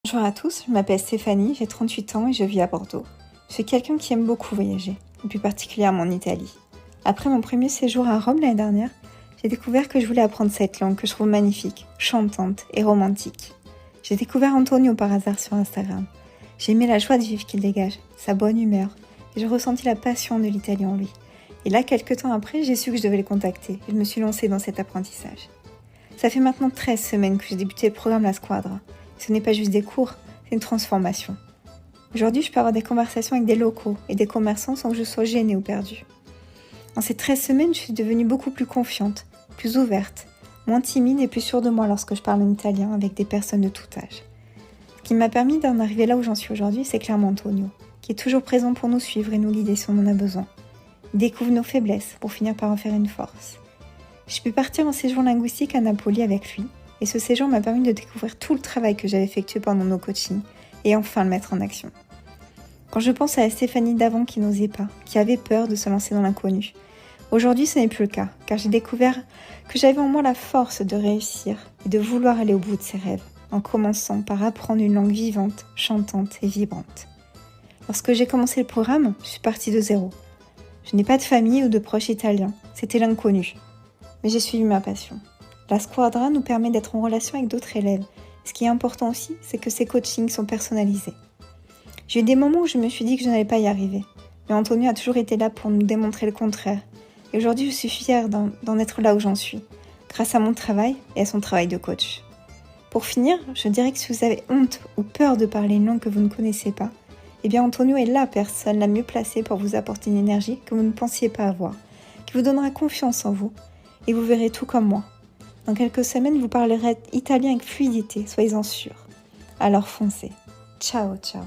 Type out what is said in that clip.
Bonjour à tous, je m'appelle Stéphanie, j'ai 38 ans et je vis à Bordeaux. Je suis quelqu'un qui aime beaucoup voyager, et plus particulièrement en Italie. Après mon premier séjour à Rome l'année dernière, j'ai découvert que je voulais apprendre cette langue que je trouve magnifique, chantante et romantique. J'ai découvert Antonio par hasard sur Instagram. J'ai aimé la joie de vivre qu'il dégage, sa bonne humeur, et j'ai ressenti la passion de l'Italie en lui. Et là, quelques temps après, j'ai su que je devais le contacter, et je me suis lancée dans cet apprentissage. Ça fait maintenant 13 semaines que j'ai débuté le programme La Squadra. Ce n'est pas juste des cours, c'est une transformation. Aujourd'hui, je peux avoir des conversations avec des locaux et des commerçants sans que je sois gênée ou perdue. En ces 13 semaines, je suis devenue beaucoup plus confiante, plus ouverte, moins timide et plus sûre de moi lorsque je parle en italien avec des personnes de tout âge. Ce qui m'a permis d'en arriver là où j'en suis aujourd'hui, c'est clairement Antonio, qui est toujours présent pour nous suivre et nous guider si on en a besoin. Il découvre nos faiblesses pour finir par en faire une force. J'ai pu partir en séjour linguistique à Napoli avec lui, et ce séjour m'a permis de découvrir tout le travail que j'avais effectué pendant nos coachings, et enfin le mettre en action. Quand je pense à la Stéphanie d'avant qui n'osait pas, qui avait peur de se lancer dans l'inconnu, aujourd'hui ce n'est plus le cas, car j'ai découvert que j'avais en moi la force de réussir et de vouloir aller au bout de ses rêves, en commençant par apprendre une langue vivante, chantante et vibrante. Lorsque j'ai commencé le programme, je suis partie de zéro. Je n'ai pas de famille ou de proches italiens, c'était l'inconnu. Mais j'ai suivi ma passion. La Squadra nous permet d'être en relation avec d'autres élèves. Ce qui est important aussi, c'est que ces coachings sont personnalisés. J'ai eu des moments où je me suis dit que je n'allais pas y arriver. Mais Antonio a toujours été là pour nous démontrer le contraire. Et aujourd'hui, je suis fière d'en être là où j'en suis, grâce à mon travail et à son travail de coach. Pour finir, je dirais que si vous avez honte ou peur de parler une langue que vous ne connaissez pas, eh bien Antonio est la personne la mieux placée pour vous apporter une énergie que vous ne pensiez pas avoir, qui vous donnera confiance en vous. Et vous verrez tout comme moi. Dans quelques semaines, vous parlerez italien avec fluidité, soyez-en sûrs. Alors foncez. Ciao, ciao.